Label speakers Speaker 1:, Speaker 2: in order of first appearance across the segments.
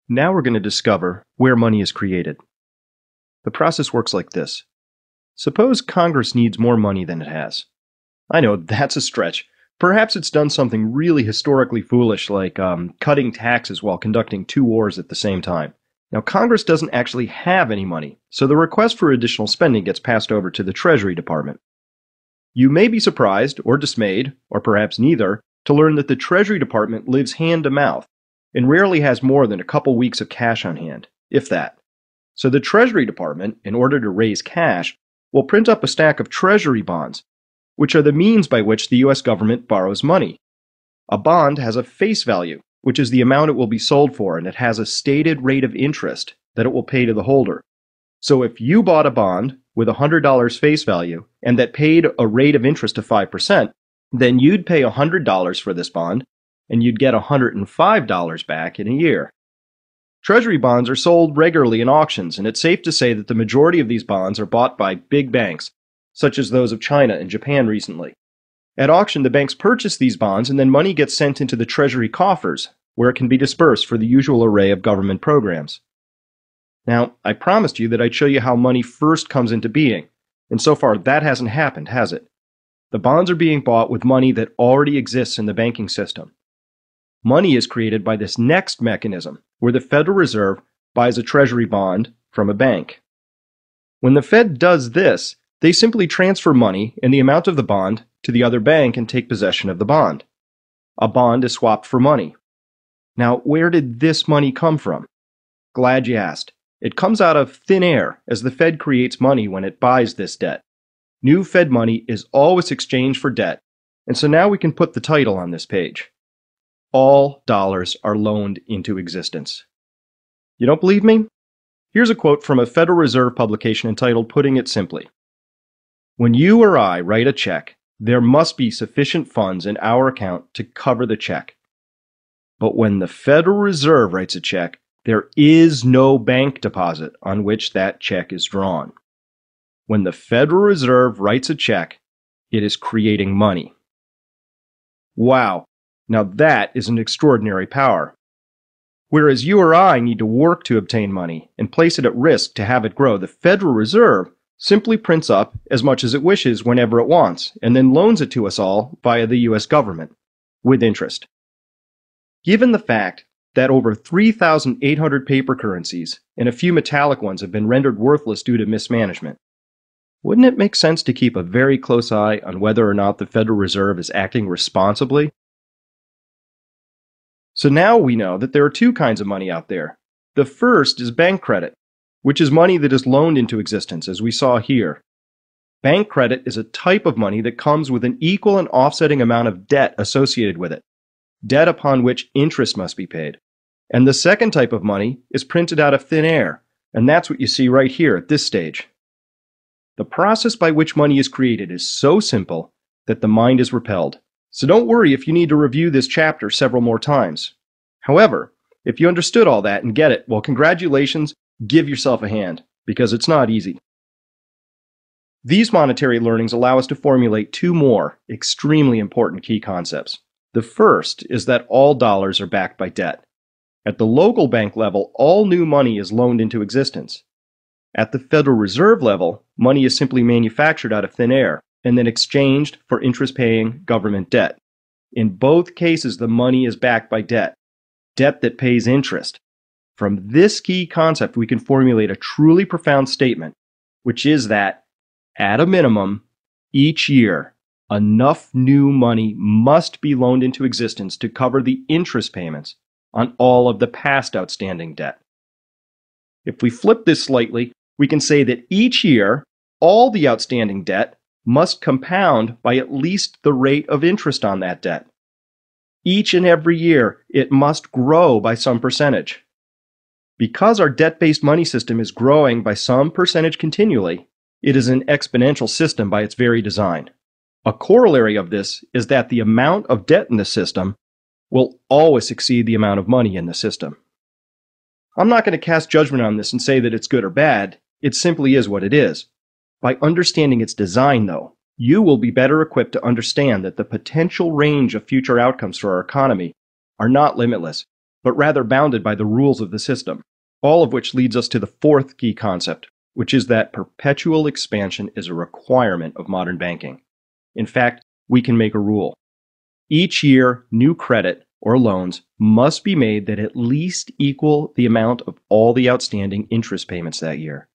Speaker 1: Now we're going to discover where money is created. The process works like this. Suppose Congress needs more money than it has. I know, that's a stretch. Perhaps it's done something really historically foolish like cutting taxes while conducting two wars at the same time. Now, Congress doesn't actually have any money, so the request for additional spending gets passed over to the Treasury Department. You may be surprised, or dismayed, or perhaps neither, to learn that the Treasury Department lives hand to mouth and rarely has more than a couple weeks of cash on hand, if that. So the Treasury Department, in order to raise cash, will print up a stack of Treasury bonds, which are the means by which the U.S. government borrows money. A bond has a face value, which is the amount it will be sold for, and it has a stated rate of interest that it will pay to the holder. So if you bought a bond with $100 face value and that paid a rate of interest of 5%, then you'd pay $100 for this bond, and you'd get $105 back in a year. Treasury bonds are sold regularly in auctions, and it's safe to say that the majority of these bonds are bought by big banks, such as those of China and Japan recently. At auction, the banks purchase these bonds, and then money gets sent into the Treasury coffers, where it can be dispersed for the usual array of government programs. Now, I promised you that I'd show you how money first comes into being, and so far that hasn't happened, has it? The bonds are being bought with money that already exists in the banking system. Money is created by this next mechanism, where the Federal Reserve buys a Treasury bond from a bank. When the Fed does this, they simply transfer money and the amount of the bond to the other bank and take possession of the bond. A bond is swapped for money. Now, where did this money come from? Glad you asked. It comes out of thin air as the Fed creates money when it buys this debt. New Fed money is always exchanged for debt, and so now we can put the title on this page. All dollars are loaned into existence. You don't believe me? Here's a quote from a Federal Reserve publication entitled Putting It Simply. When you or I write a check, there must be sufficient funds in our account to cover the check. But when the Federal Reserve writes a check, there is no bank deposit on which that check is drawn. When the Federal Reserve writes a check, it is creating money. Wow, now that is an extraordinary power. Whereas you or I need to work to obtain money and place it at risk to have it grow, the Federal Reserve simply prints up as much as it wishes whenever it wants, and then loans it to us all via the U.S. government, with interest. Given the fact that over 3,800 paper currencies and a few metallic ones have been rendered worthless due to mismanagement, wouldn't it make sense to keep a very close eye on whether or not the Federal Reserve is acting responsibly? So now we know that there are two kinds of money out there. The first is bank credit, which is money that is loaned into existence, as we saw here. Bank credit is a type of money that comes with an equal and offsetting amount of debt associated with it, debt upon which interest must be paid. And the second type of money is printed out of thin air, and that's what you see right here at this stage. The process by which money is created is so simple that the mind is repelled. So don't worry if you need to review this chapter several more times. However, if you understood all that and get it, well, congratulations, give yourself a hand, because it's not easy. These monetary learnings allow us to formulate two more extremely important key concepts. The first is that all dollars are backed by debt. At the local bank level, all new money is loaned into existence. At the Federal Reserve level, money is simply manufactured out of thin air and then exchanged for interest-paying government debt. In both cases, the money is backed by debt, debt that pays interest. From this key concept, we can formulate a truly profound statement, which is that, at a minimum, each year, enough new money must be loaned into existence to cover the interest payments on all of the past outstanding debt. If we flip this slightly, we can say that each year, all the outstanding debt must compound by at least the rate of interest on that debt. Each and every year, it must grow by some percentage. Because our debt-based money system is growing by some percentage continually, it is an exponential system by its very design. A corollary of this is that the amount of debt in the system will always exceed the amount of money in the system. I'm not going to cast judgment on this and say that it's good or bad. It simply is what it is. By understanding its design, though, you will be better equipped to understand that the potential range of future outcomes for our economy are not limitless, but rather bounded by the rules of the system, all of which leads us to the fourth key concept, which is that perpetual expansion is a requirement of modern banking. In fact, we can make a rule. Each year, new credit or loans must be made that at least equal the amount of all the outstanding interest payments that year.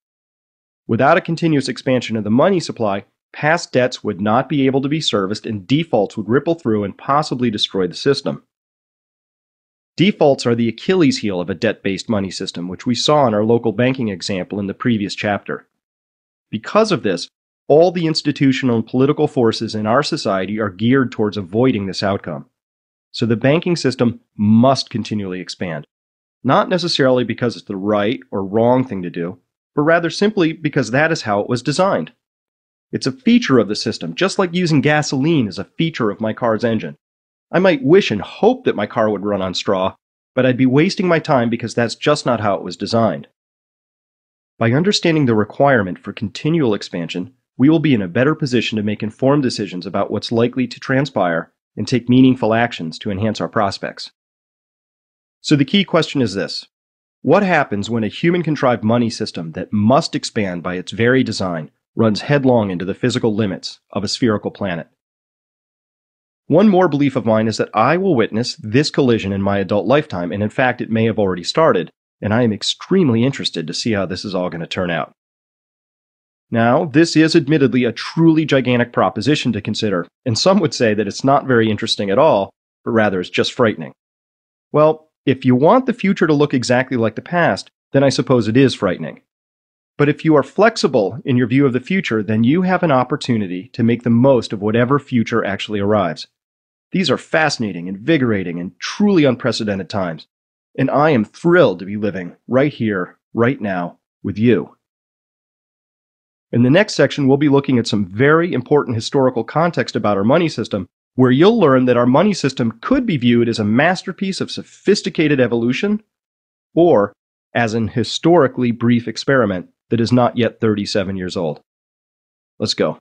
Speaker 1: Without a continuous expansion of the money supply, past debts would not be able to be serviced and defaults would ripple through and possibly destroy the system. Defaults are the Achilles heel of a debt-based money system, which we saw in our local banking example in the previous chapter. Because of this, all the institutional and political forces in our society are geared towards avoiding this outcome. So the banking system must continually expand, not necessarily because it's the right or wrong thing to do, but rather simply because that is how it was designed. It's a feature of the system, just like using gasoline is a feature of my car's engine. I might wish and hope that my car would run on straw, but I'd be wasting my time because that's just not how it was designed. By understanding the requirement for continual expansion, we will be in a better position to make informed decisions about what's likely to transpire and take meaningful actions to enhance our prospects. So the key question is this: what happens when a human-contrived money system that must expand by its very design runs headlong into the physical limits of a spherical planet? One more belief of mine is that I will witness this collision in my adult lifetime, and in fact it may have already started, and I am extremely interested to see how this is all going to turn out. Now, this is admittedly a truly gigantic proposition to consider, and some would say that it's not very interesting at all, but rather it's just frightening. Well, if you want the future to look exactly like the past, then I suppose it is frightening. But if you are flexible in your view of the future, then you have an opportunity to make the most of whatever future actually arrives. These are fascinating, invigorating, and truly unprecedented times, and I am thrilled to be living right here, right now, with you. In the next section, we'll be looking at some very important historical context about our money system, where you'll learn that our money system could be viewed as a masterpiece of sophisticated evolution, or as an historically brief experiment that is not yet 37 years old. Let's go.